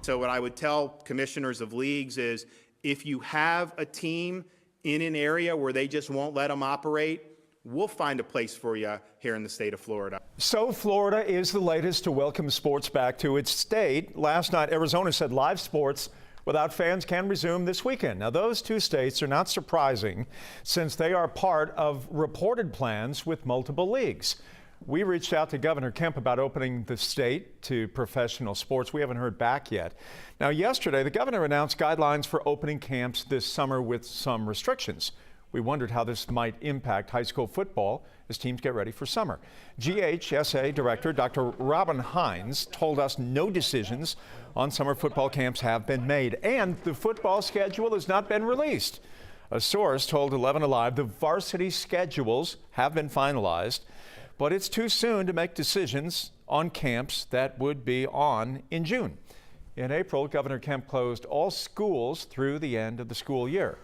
So what I would tell commissioners of leagues is if you have a team in an area where they just won't let them operate, we'll find a place for you here in the state of Florida. So Florida is the latest to welcome sports back to its state. Last night, Arizona said live sports without fans can resume this weekend. Now, those two states are not surprising since they are part of reported plans with multiple leagues. We reached out to Governor Kemp about opening the state to professional sports. We haven't heard back yet. Now, yesterday, the governor announced guidelines for opening camps this summer with some restrictions. We wondered how this might impact high school football as teams get ready for summer. GHSA Director Dr. Robin Hines told us no decisions on summer football camps have been made, and the football schedule has not been released. A source told 11 Alive the varsity schedules have been finalized, but it's too soon to make decisions on camps that would be on in June. In April, Governor Kemp closed all schools through the end of the school year.